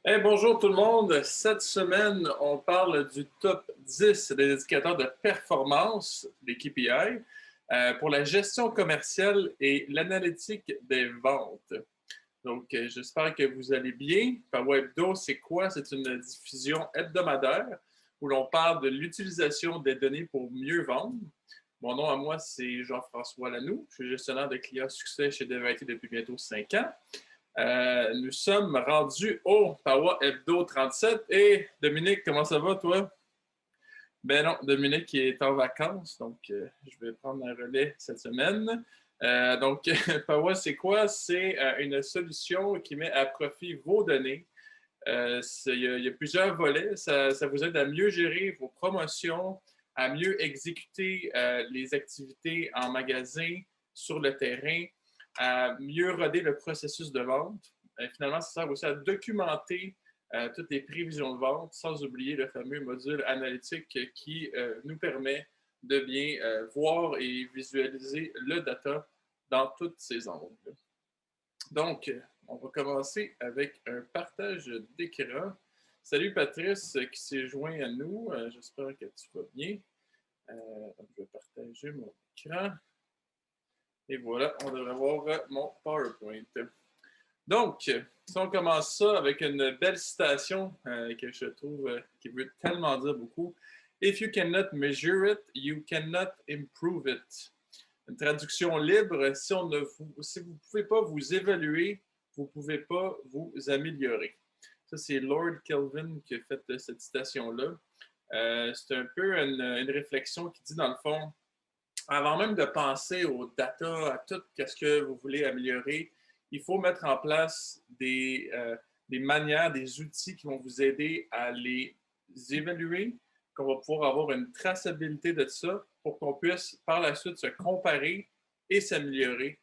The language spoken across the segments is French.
Bonjour tout le monde. Cette semaine, on parle du top 10 des indicateurs de performance, des KPI, pour la gestion commerciale et l'analytique des ventes. Donc, j'espère que vous allez bien. Power Hebdo, c'est quoi? C'est une diffusion hebdomadaire où l'on parle de l'utilisation des données pour mieux vendre. Mon nom à moi, c'est Jean-François Lanoux. Je suis gestionnaire de clients succès chez Devaité depuis bientôt 5 ans. Nous sommes rendus au Power Hebdo 37. Et Dominique, comment ça va, toi? Ben non, Dominique est en vacances, donc je vais prendre un relais cette semaine. Donc, Power, c'est quoi? C'est une solution qui met à profit vos données. Il y a plusieurs volets. Ça vous aide à mieux gérer vos promotions, à mieux exécuter les activités en magasin, sur le terrain, à mieux roder le processus de vente. Finalement, ça sert aussi à documenter toutes les prévisions de vente, sans oublier le fameux module analytique qui nous permet de bien voir et visualiser le data dans toutes ses angles. Donc, on va commencer avec un partage d'écran. Salut Patrice qui s'est joint à nous. J'espère que tu vas bien. Je vais partager mon écran. Et voilà, on devrait voir mon PowerPoint. Donc, si on commence ça avec une belle citation que je trouve qui veut tellement dire beaucoup. If you cannot measure it, you cannot improve it. Une traduction libre, si vous ne pouvez pas vous évaluer, vous ne pouvez pas vous améliorer. Ça, c'est Lord Kelvin qui a fait cette citation-là. C'est un peu une réflexion qui dit, dans le fond, avant même de penser aux data, à tout ce que vous voulez améliorer, il faut mettre en place des manières, des outils qui vont vous aider à les évaluer, qu'on va pouvoir avoir une traçabilité de ça pour qu'on puisse par la suite se comparer et s'améliorer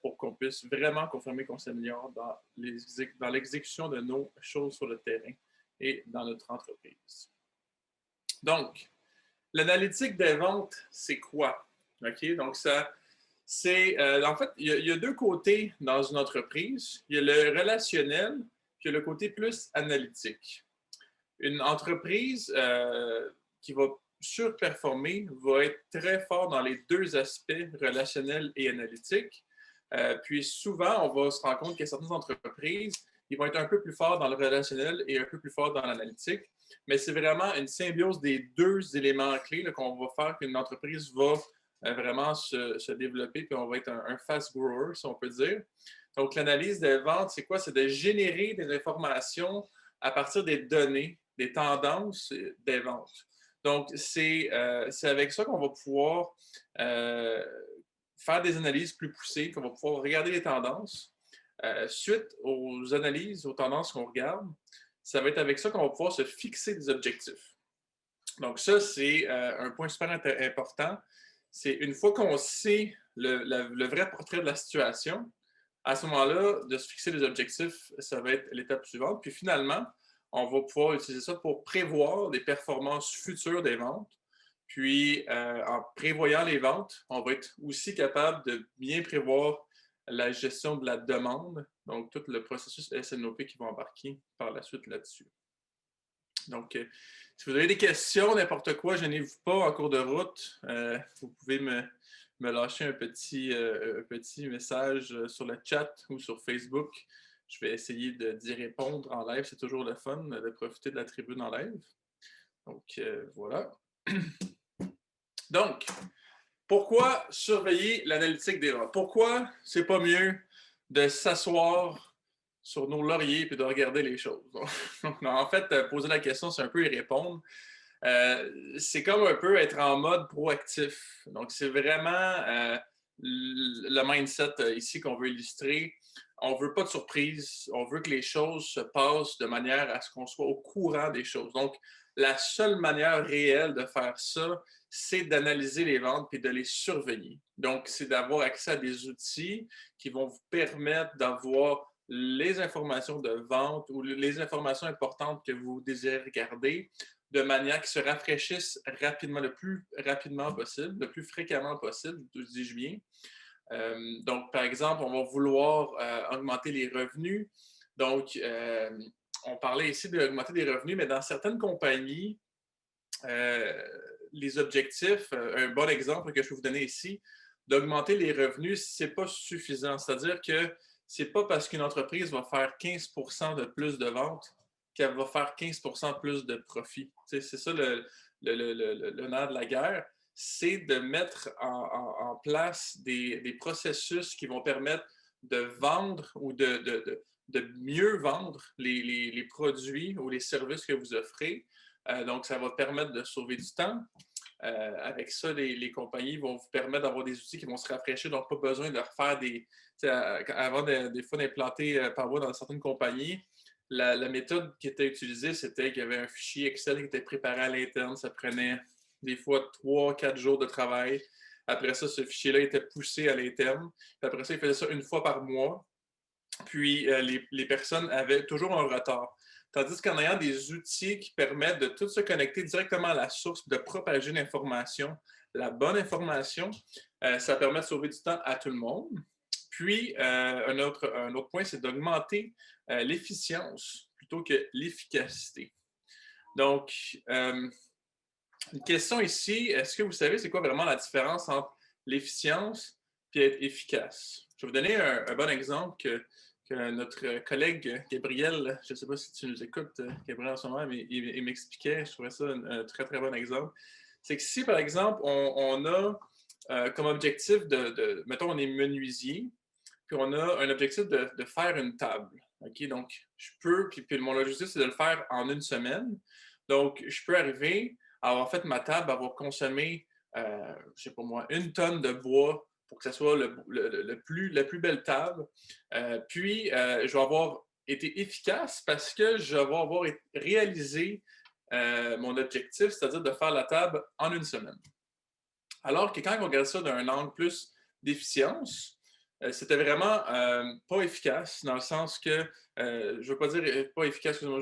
pour qu'on puisse vraiment confirmer qu'on s'améliore dans l'exécution de nos choses sur le terrain et dans notre entreprise. Donc, l'analytique des ventes, c'est quoi? OK? Donc, en fait, il y a deux côtés dans une entreprise. Il y a le relationnel, puis il y a le côté plus analytique. Une entreprise qui va surperformer va être très fort dans les deux aspects, relationnel et analytique. Puis souvent, on va se rendre compte qu'il y a certaines entreprises qui vont être un peu plus forts dans le relationnel et un peu plus forts dans l'analytique. Mais c'est vraiment une symbiose des deux éléments clés là, qu'on va faire qu'une entreprise va vraiment se développer, puis on va être un fast grower, si on peut dire. Donc, l'analyse des ventes, c'est quoi? C'est de générer des informations à partir des données, des tendances des ventes. Donc, c'est avec ça qu'on va pouvoir faire des analyses plus poussées, qu'on va pouvoir regarder les tendances. Suite aux analyses, aux tendances qu'on regarde, ça va être avec ça qu'on va pouvoir se fixer des objectifs. Donc, ça, c'est un point super important. C'est une fois qu'on sait le vrai portrait de la situation, à ce moment-là, de se fixer des objectifs, ça va être l'étape suivante. Puis finalement, on va pouvoir utiliser ça pour prévoir des performances futures des ventes. Puis, en prévoyant les ventes, on va être aussi capable de bien prévoir la gestion de la demande, donc tout le processus SNOP qui va embarquer par la suite là-dessus. Donc, si vous avez des questions, n'importe quoi, gênez-vous pas en cours de route. Vous pouvez me lâcher un petit message sur le chat ou sur Facebook. Je vais essayer d'y répondre en live. C'est toujours le fun de profiter de la tribune en live. Donc, voilà. Donc, pourquoi surveiller l'analytique des ventes? Pourquoi c'est pas mieux de s'asseoir sur nos lauriers et de regarder les choses? Donc, en fait, poser la question, c'est un peu y répondre. C'est comme un peu être en mode proactif. Donc, c'est vraiment le mindset ici qu'on veut illustrer. On ne veut pas de surprise. On veut que les choses se passent de manière à ce qu'on soit au courant des choses. Donc, la seule manière réelle de faire ça, c'est d'analyser les ventes et de les surveiller. Donc, c'est d'avoir accès à des outils qui vont vous permettre d'avoir les informations de vente ou les informations importantes que vous désirez regarder de manière qui se rafraîchissent rapidement, le plus rapidement possible, le plus fréquemment possible, dis-je bien. Donc, par exemple, on va vouloir augmenter les revenus. Donc, on parlait ici d'augmenter des revenus, mais dans certaines compagnies, les objectifs, un bon exemple que je peux vous donner ici, d'augmenter les revenus, ce n'est pas suffisant. C'est-à-dire que ce n'est pas parce qu'une entreprise va faire 15 de plus de ventes qu'elle va faire 15 plus de profit. C'est ça le nerf de la guerre, c'est de mettre en place des processus qui vont permettre de vendre ou de mieux vendre les produits ou les services que vous offrez. Donc, ça va permettre de sauver du temps. Avec ça, les compagnies vont vous permettre d'avoir des outils qui vont se rafraîchir, donc pas besoin de refaire avant des fois d'implanter par voie dans certaines compagnies, la méthode qui était utilisée, c'était qu'il y avait un fichier Excel qui était préparé à l'interne. Ça prenait des fois 3-4 jours de travail. Après ça, ce fichier-là était poussé à l'interne. Puis après ça, ils faisaient ça une fois par mois. Puis les personnes avaient toujours un retard. Tandis qu'en ayant des outils qui permettent de tout se connecter directement à la source, de propager l'information, la bonne information, ça permet de sauver du temps à tout le monde. Puis, un autre point, c'est d'augmenter l'efficience plutôt que l'efficacité. Donc, une question ici, est-ce que vous savez c'est quoi vraiment la différence entre l'efficience et être efficace? Je vais vous donner un bon exemple que notre collègue Gabriel, je ne sais pas si tu nous écoutes, Gabriel, en ce moment, mais il m'expliquait, je trouvais ça un très, très bon exemple. C'est que si, par exemple, on a comme objectif mettons, on est menuisier, puis on a un objectif de faire une table. OK? Donc, je peux, puis mon objectif, c'est de le faire en une semaine. Donc, je peux arriver à avoir fait ma table, avoir consommé, je ne sais pas moi, 1 tonne de bois pour que ce soit la plus belle table. Puis, je vais avoir été efficace parce que je vais avoir réalisé mon objectif, c'est-à-dire de faire la table en une semaine. Alors que quand on regarde ça d'un angle plus d'efficience, c'était vraiment pas efficace, dans le sens que, je ne veux pas dire pas efficace, excusez-moi,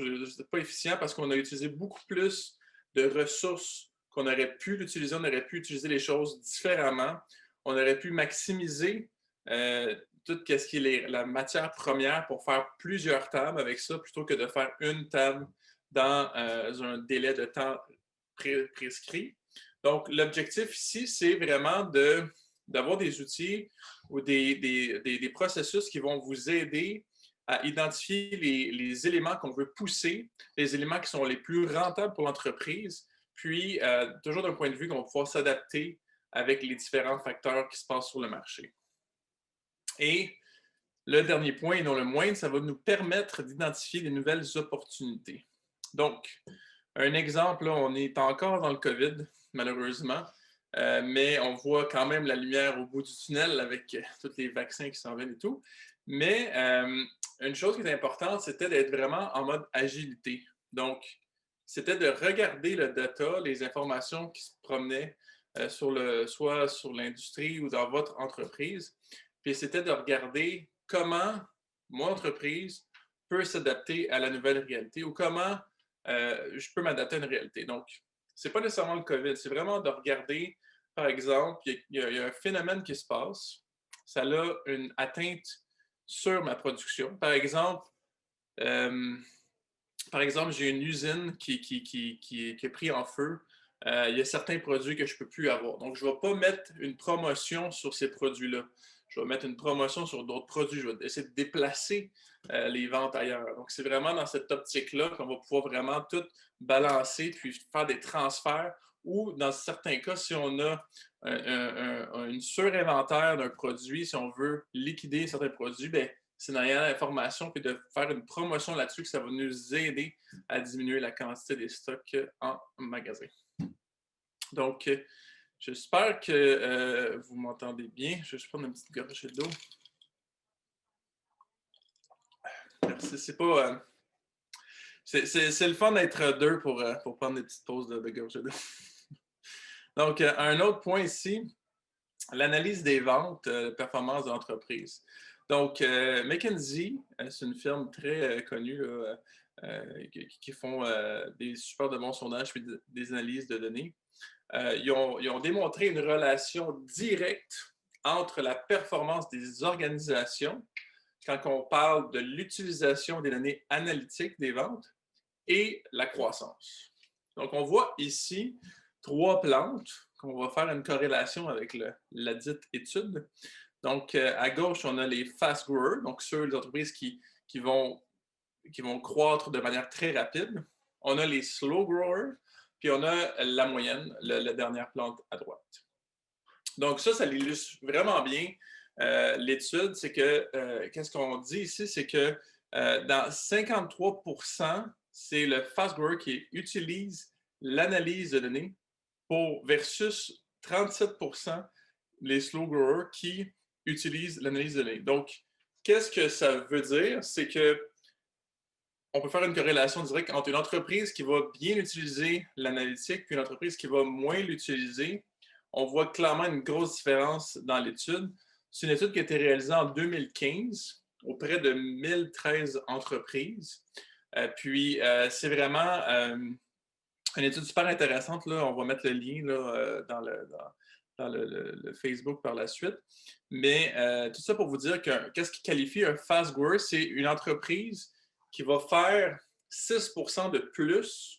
pas efficient parce qu'on a utilisé beaucoup plus de ressources qu'on aurait pu l'utiliser, on aurait pu utiliser les choses différemment, on aurait pu maximiser tout ce qui est la matière première pour faire plusieurs tables avec ça, plutôt que de faire une table dans un délai de temps prescrit. Donc, l'objectif ici, c'est vraiment d'avoir des outils ou des processus qui vont vous aider à identifier les éléments qu'on veut pousser, les éléments qui sont les plus rentables pour l'entreprise, puis toujours d'un point de vue qu'on va pouvoir s'adapter avec les différents facteurs qui se passent sur le marché. Et le dernier point, et non le moindre, ça va nous permettre d'identifier des nouvelles opportunités. Donc, un exemple, là, on est encore dans le COVID, malheureusement, mais on voit quand même la lumière au bout du tunnel avec tous les vaccins qui s'en viennent et tout. Mais une chose qui est importante, c'était d'être vraiment en mode agilité. Donc, c'était de regarder le data, les informations qui se promenaient soit sur l'industrie ou dans votre entreprise. Puis c'était de regarder comment mon entreprise peut s'adapter à la nouvelle réalité ou comment je peux m'adapter à une réalité. Donc, ce n'est pas nécessairement le COVID, c'est vraiment de regarder, par exemple, il y a un phénomène qui se passe, ça a une atteinte sur ma production. Par exemple, j'ai une usine qui est prise en feu. Il y a certains produits que je ne peux plus avoir. Donc, je ne vais pas mettre une promotion sur ces produits-là. Je vais mettre une promotion sur d'autres produits. Je vais essayer de déplacer les ventes ailleurs. Donc, c'est vraiment dans cette optique-là qu'on va pouvoir vraiment tout balancer puis faire des transferts ou, dans certains cas, si on a une surinventaire d'un produit, si on veut liquider certains produits, bien, c'est d'en ayant l'information et de faire une promotion là-dessus que ça va nous aider à diminuer la quantité des stocks en magasin. Donc, j'espère que vous m'entendez bien. Je vais juste prendre une petite gorgée d'eau. Merci. C'est pas. C'est le fun d'être deux pour prendre des petites pauses de gorgée d'eau. Donc, un autre point ici, l'analyse des ventes, performance de l'entreprise. Donc, McKinsey, c'est une firme très connue là, qui font des super de bons sondages et des analyses de données. Ils ont démontré une relation directe entre la performance des organisations quand on parle de l'utilisation des données analytiques des ventes et la croissance. Donc, on voit ici 3 plantes qu'on va faire une corrélation avec la dite étude. Donc, à gauche, on a les fast growers, donc les entreprises qui vont croître de manière très rapide. On a les slow growers, puis on a la moyenne, la dernière plante à droite. Donc, ça l'illustre vraiment bien. L'étude, c'est que, qu'est-ce qu'on dit ici, c'est que dans 53%, c'est le fast grower qui utilise l'analyse de données versus 37% les slow growers qui utilisent l'analyse de données. Donc, qu'est-ce que ça veut dire? C'est que on peut faire une corrélation directe entre une entreprise qui va bien utiliser l'analytique et une entreprise qui va moins l'utiliser. On voit clairement une grosse différence dans l'étude. C'est une étude qui a été réalisée en 2015 auprès de 1013 entreprises. C'est vraiment une étude super intéressante. Là. On va mettre le lien là, dans le Facebook par la suite. Mais tout ça pour vous dire que qu'est-ce qui qualifie un fast grower? C'est une entreprise qui va faire 6% de plus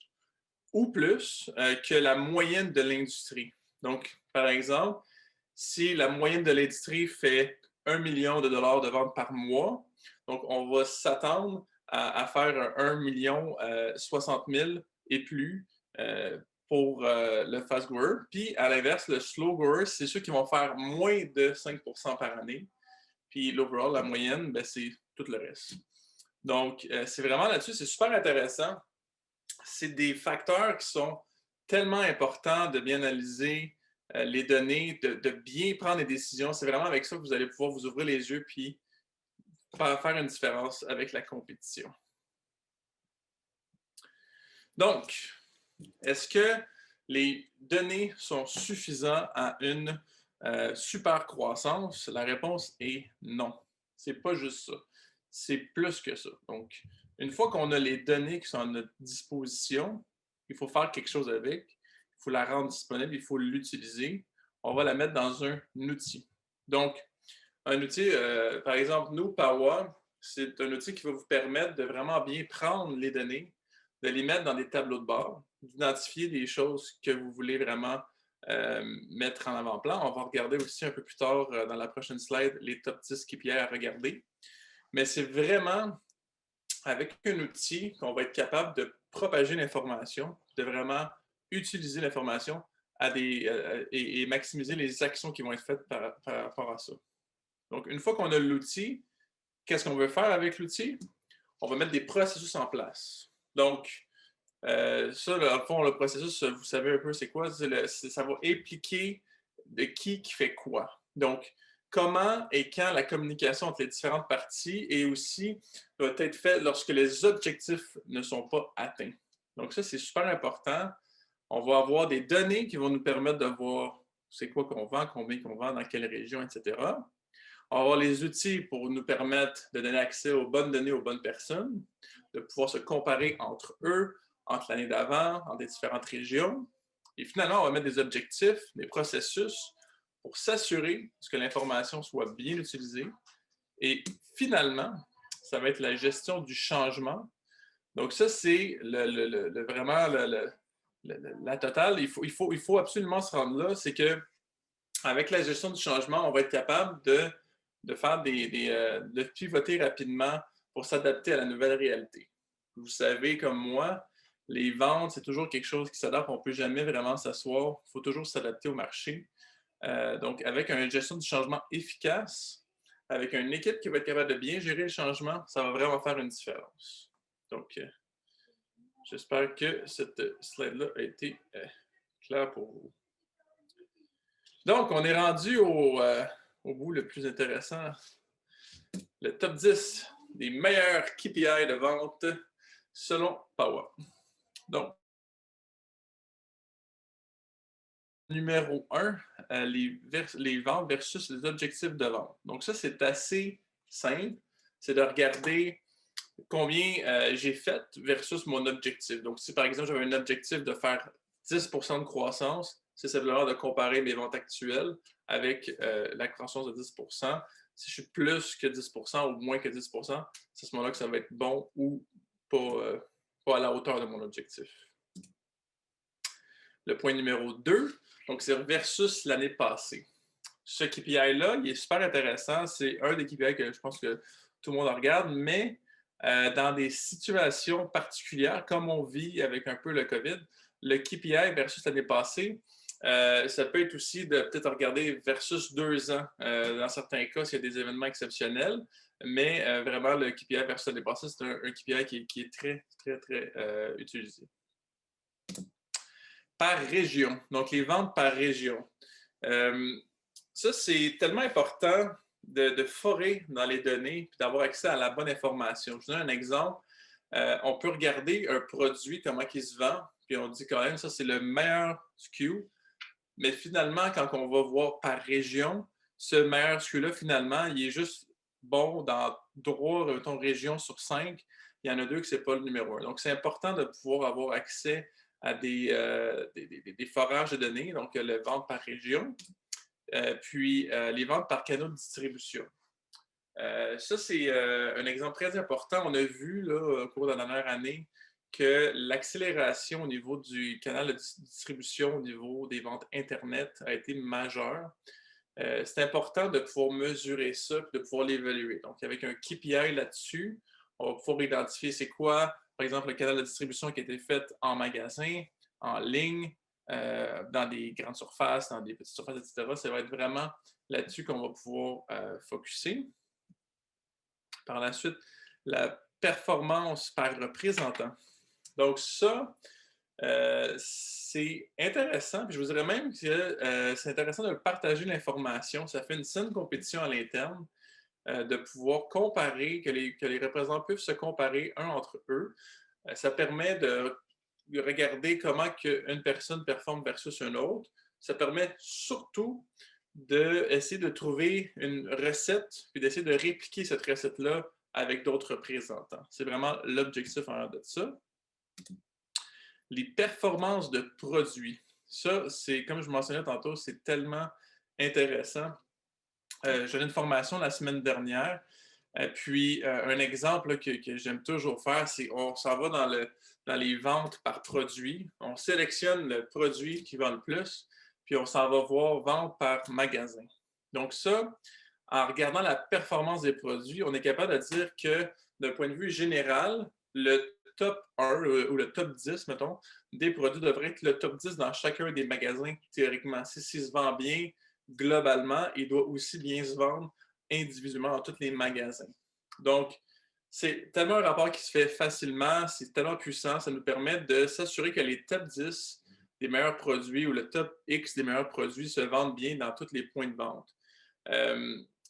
ou plus que la moyenne de l'industrie. Donc, par exemple, si la moyenne de l'industrie fait 1 million de dollars de ventes par mois, donc on va s'attendre à faire 1 million 60 000 et plus pour le fast grower. Puis, à l'inverse, le slow grower, c'est ceux qui vont faire moins de 5% par année. Puis, l'overall, la moyenne, ben, c'est tout le reste. Donc, c'est vraiment là-dessus, c'est super intéressant. C'est des facteurs qui sont tellement importants de bien analyser les données, de bien prendre des décisions. C'est vraiment avec ça que vous allez pouvoir vous ouvrir les yeux puis faire une différence avec la compétition. Donc, est-ce que les données sont suffisantes à une super croissance? La réponse est non. C'est pas juste ça. C'est plus que ça. Donc, une fois qu'on a les données qui sont à notre disposition, il faut faire quelque chose avec, il faut la rendre disponible, il faut l'utiliser. On va la mettre dans un outil. Donc, un outil, par exemple, nous, Power, c'est un outil qui va vous permettre de vraiment bien prendre les données, de les mettre dans des tableaux de bord, d'identifier des choses que vous voulez vraiment mettre en avant-plan. On va regarder aussi un peu plus tard dans la prochaine slide les top 10 KPI à regarder. Mais c'est vraiment avec un outil qu'on va être capable de propager l'information, de vraiment utiliser l'information et maximiser les actions qui vont être faites par rapport à ça. Donc, une fois qu'on a l'outil, qu'est-ce qu'on veut faire avec l'outil? On va mettre des processus en place. Donc, ça, dans le fond, le processus, vous savez un peu c'est quoi? Ça va impliquer de qui fait quoi. Donc, comment et quand la communication entre les différentes parties et aussi doit être faite lorsque les objectifs ne sont pas atteints. Donc, ça, c'est super important. On va avoir des données qui vont nous permettre de voir c'est quoi qu'on vend, combien qu'on vend, dans quelle région, etc. On va avoir les outils pour nous permettre de donner accès aux bonnes données aux bonnes personnes, de pouvoir se comparer entre eux, entre l'année d'avant, entre les différentes régions. Et finalement, on va mettre des objectifs, des processus pour s'assurer que l'information soit bien utilisée. Et finalement, ça va être la gestion du changement. Donc ça, c'est vraiment la totale. Il faut absolument se rendre là. C'est qu'avec la gestion du changement, on va être capable de faire de pivoter rapidement pour s'adapter à la nouvelle réalité. Vous savez, comme moi, les ventes, c'est toujours quelque chose qui s'adapte. On ne peut jamais vraiment s'asseoir. Il faut toujours s'adapter au marché. Donc, avec une gestion du changement efficace, avec une équipe qui va être capable de bien gérer le changement, ça va vraiment faire une différence. Donc, j'espère que cette slide-là a été claire pour vous. Donc, on est rendu au bout le plus intéressant, le top 10 des meilleurs KPI de vente selon Power. Donc, numéro 1, les ventes versus les objectifs de vente. Donc ça, c'est assez simple. C'est de regarder combien j'ai fait versus mon objectif. Donc, si par exemple, j'avais un objectif de faire 10% de croissance, c'est simplement de comparer mes ventes actuelles avec la croissance de 10%. Si je suis plus que 10 ou moins que 10 c'est à ce moment-là que ça va être bon ou pas à la hauteur de mon objectif. Le point numéro 2, donc c'est versus l'année passée. Ce KPI-là, il est super intéressant. C'est un des KPI que je pense que tout le monde en regarde, mais dans des situations particulières, comme on vit avec un peu le COVID, le KPI versus l'année passée, ça peut être aussi de peut-être regarder versus 2 ans, dans certains cas, s'il y a des événements exceptionnels, mais vraiment, le KPI versus l'année passée, c'est un KPI qui est très, très, très utilisé. Par région, donc les ventes par région. Ça, c'est tellement important de forer dans les données et d'avoir accès à la bonne information. Je vous donne un exemple. On peut regarder un produit, comment il se vend, puis on dit quand même, ça, c'est le meilleur SKU. Mais finalement, quand on va voir par région, ce meilleur SKU-là, finalement, il est juste bon dans 3 régions sur 5. Il y en a 2 que ce n'est pas le numéro 1. Donc, c'est important de pouvoir avoir accès à des forages de données, donc le vente par région. Puis les ventes par canaux de distribution. Ça, c'est un exemple très important. On a vu là, au cours de la dernière année que l'accélération au niveau du canal de distribution, au niveau des ventes Internet, a été majeure. C'est important de pouvoir mesurer ça et de pouvoir l'évaluer. Donc, avec un KPI là-dessus, on va pouvoir identifier c'est quoi, par exemple, le canal de distribution qui a été fait en magasin, en ligne, dans des grandes surfaces, dans des petites surfaces, etc. Ça va être vraiment là-dessus qu'on va pouvoir focusser. Par la suite, la performance par représentant. Donc ça, c'est intéressant. Puis je vous dirais même que c'est intéressant de partager l'information. Ça fait une saine compétition à l'interne, de pouvoir comparer, que les représentants peuvent se comparer un entre eux. Ça permet de regarder comment une personne performe versus une autre. Ça permet surtout d'essayer de trouver une recette, puis d'essayer de répliquer cette recette-là avec d'autres représentants. C'est vraiment l'objectif en de ça. Les performances de produits. Ça, c'est, comme je mentionnais tantôt, c'est tellement intéressant. J'ai eu une formation la semaine dernière. Puis, un exemple là, que j'aime toujours faire, c'est on s'en va dans les ventes par produit. On sélectionne le produit qui vend le plus, puis on s'en va voir vente par magasin. Donc ça, en regardant la performance des produits, on est capable de dire que d'un point de vue général, le top 1 ou le top 10, mettons, des produits devrait être le top 10 dans chacun des magasins, théoriquement. S'il se vend bien, globalement, il doit aussi bien se vendre individuellement dans tous les magasins. Donc, c'est tellement un rapport qui se fait facilement, c'est tellement puissant, ça nous permet de s'assurer que les top 10 des meilleurs produits ou le top X des meilleurs produits se vendent bien dans tous les points de vente.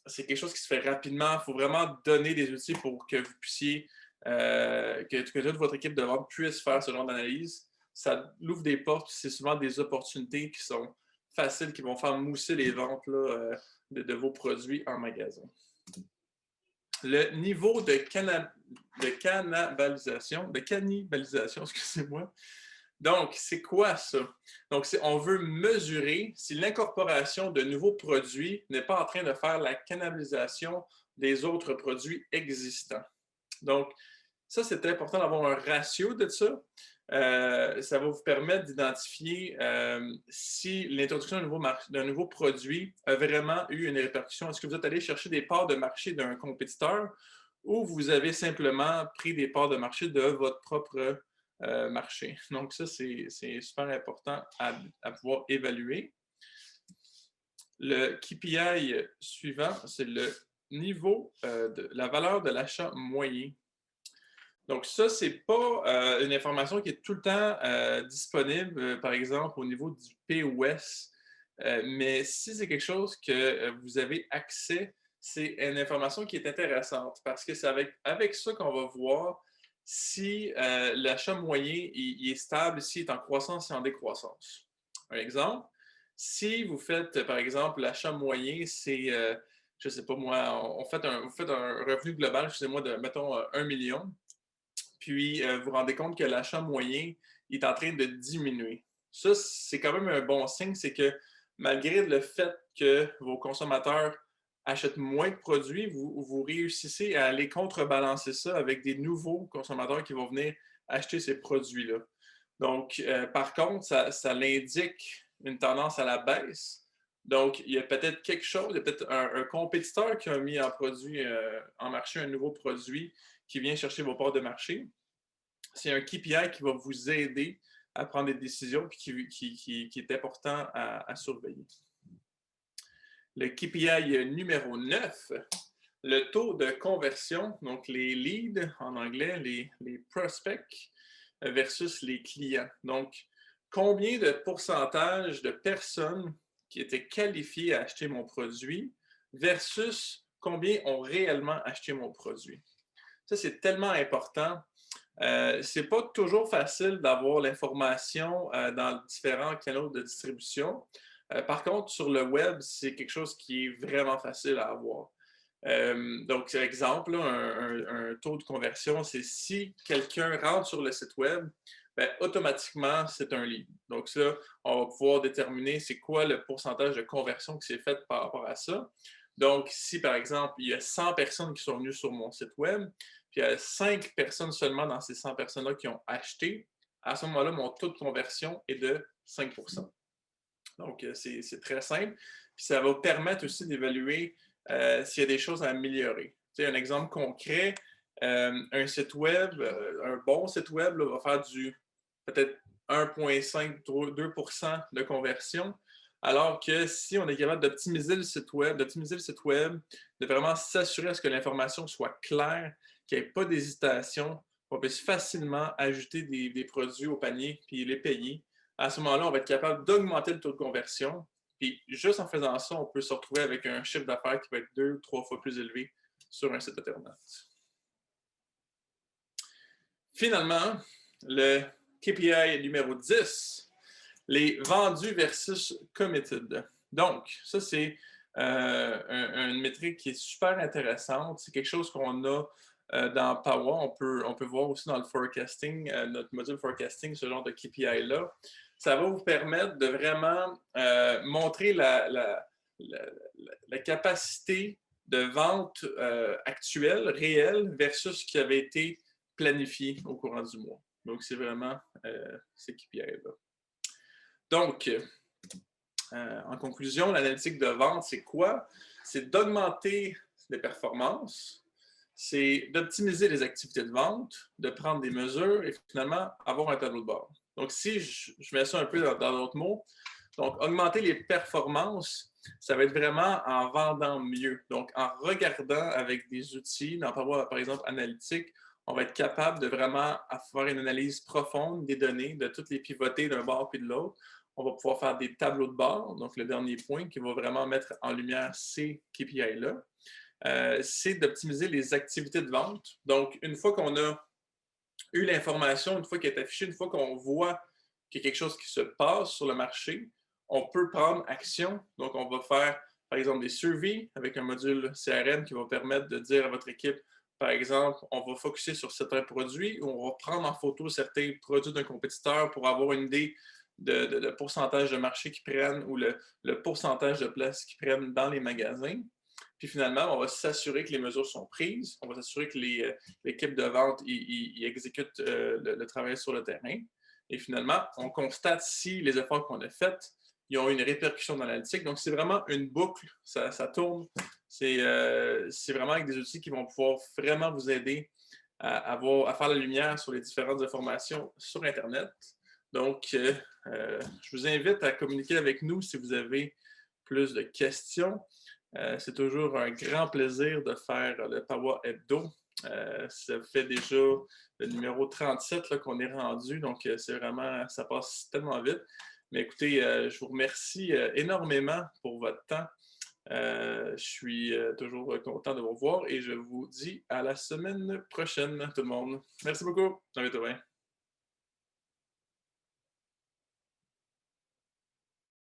C'est quelque chose qui se fait rapidement. Il faut vraiment donner des outils pour que vous puissiez, que toute votre équipe de vente puisse faire ce genre d'analyse. Ça ouvre des portes, c'est souvent des opportunités qui sont faciles, qui vont faire mousser les ventes là, de vos produits en magasin. Le niveau de cannibalisation, excusez-moi. Donc, c'est quoi ça? Donc, on veut mesurer si l'incorporation de nouveaux produits n'est pas en train de faire la cannibalisation des autres produits existants. Donc, ça, c'est important d'avoir un ratio de ça. Ça va vous permettre d'identifier si l'introduction d'un nouveau produit a vraiment eu une répercussion. Est-ce que vous êtes allé chercher des parts de marché d'un compétiteur ou vous avez simplement pris des parts de marché de votre propre marché? Donc, ça, c'est super important à pouvoir évaluer. Le KPI suivant, c'est le niveau de la valeur de l'achat moyen. Donc, ça, ce n'est pas une information qui est tout le temps disponible, par exemple, au niveau du POS. Mais si c'est quelque chose que vous avez accès, c'est une information qui est intéressante parce que c'est avec ça qu'on va voir si l'achat moyen il est stable, s'il est en croissance ou en décroissance. Un exemple, si vous faites, par exemple, l'achat moyen, c'est, je ne sais pas moi, vous faites un revenu global, excusez-moi, de, mettons, 1 million, puis vous vous rendez compte que l'achat moyen est en train de diminuer. Ça, c'est quand même un bon signe, c'est que malgré le fait que vos consommateurs achètent moins de produits, vous réussissez à aller contrebalancer ça avec des nouveaux consommateurs qui vont venir acheter ces produits-là. Donc, par contre, ça l'indique une tendance à la baisse. Donc, il y a peut-être quelque chose, il y a peut-être un compétiteur qui a mis en marché un nouveau produit qui vient chercher vos parts de marché. C'est un KPI qui va vous aider à prendre des décisions et qui est important à surveiller. Le KPI numéro 9, le taux de conversion, donc les leads en anglais, les prospects versus les clients. Donc, combien de pourcentage de personnes qui étaient qualifiées à acheter mon produit versus combien ont réellement acheté mon produit. Ça, c'est tellement important. C'est pas toujours facile d'avoir l'information dans différents canaux de distribution. Par contre, sur le web, c'est quelque chose qui est vraiment facile à avoir. Donc, exemple, là, un taux de conversion, c'est si quelqu'un rentre sur le site web, ben, automatiquement, c'est un lead. Donc, ça, on va pouvoir déterminer c'est quoi le pourcentage de conversion qui s'est fait par rapport à ça. Donc, si par exemple, il y a 100 personnes qui sont venues sur mon site web, puis il y a 5 personnes seulement dans ces 100 personnes-là qui ont acheté, à ce moment-là, mon taux de conversion est de 5 Donc, c'est très simple. Puis ça va vous permettre aussi d'évaluer s'il y a des choses à améliorer. Tu sais, un exemple concret, un site web, un bon site web là, va faire du peut-être 1,5-2% de conversion, alors que si on est capable d'optimiser le site web, de vraiment s'assurer à ce que l'information soit claire, qu'il n'y ait pas d'hésitation, qu'on puisse facilement ajouter des produits au panier puis les payer. À ce moment-là, on va être capable d'augmenter le taux de conversion. Puis juste en faisant ça, on peut se retrouver avec un chiffre d'affaires qui va être 2-3 fois plus élevé sur un site Internet. Finalement, le KPI numéro 10, les vendus versus committed. Donc, ça, c'est une métrique qui est super intéressante. C'est quelque chose qu'on a dans Power. On peut voir aussi dans le forecasting, notre module forecasting, ce genre de KPI-là. Ça va vous permettre de vraiment montrer la capacité de vente actuelle, réelle, versus ce qui avait été planifié au courant du mois. Donc, c'est vraiment ces KPI-là. Donc, en conclusion, l'analytique de vente, c'est quoi? C'est d'augmenter les performances, c'est d'optimiser les activités de vente, de prendre des mesures et finalement avoir un tableau de bord. Donc, si je mets ça un peu dans d'autres mots, donc augmenter les performances, ça va être vraiment en vendant mieux. Donc, en regardant avec des outils, par exemple analytique, on va être capable de vraiment faire une analyse profonde des données, de toutes les pivoter d'un bord puis de l'autre. On va pouvoir faire des tableaux de bord, donc le dernier point qui va vraiment mettre en lumière ces KPI-là. C'est d'optimiser les activités de vente. Donc, une fois qu'on a eu l'information, une fois qu'elle est affichée, une fois qu'on voit qu'il y a quelque chose qui se passe sur le marché, on peut prendre action. Donc, on va faire, par exemple, des surveys avec un module CRM qui va permettre de dire à votre équipe, par exemple, on va focuser sur certains produits ou on va prendre en photo certains produits d'un compétiteur pour avoir une idée de pourcentage de marché qu'ils prennent ou le pourcentage de place qu'ils prennent dans les magasins. Puis finalement, on va s'assurer que les mesures sont prises, on va s'assurer que l'équipe de vente exécute le travail sur le terrain. Et finalement, on constate si les efforts qu'on a faits, ils ont une répercussion dans l'analytique. Donc, c'est vraiment une boucle, ça tourne. C'est vraiment avec des outils qui vont pouvoir vraiment vous aider à faire la lumière sur les différentes informations sur Internet. Donc, je vous invite à communiquer avec nous si vous avez plus de questions. C'est toujours un grand plaisir de faire le Power Hebdo. Ça fait déjà le numéro 37 qu'on est rendu, donc c'est vraiment, ça passe tellement vite. Mais écoutez, je vous remercie énormément pour votre temps. Je suis toujours content de vous revoir et je vous dis à la semaine prochaine, tout le monde. Merci beaucoup. À bientôt.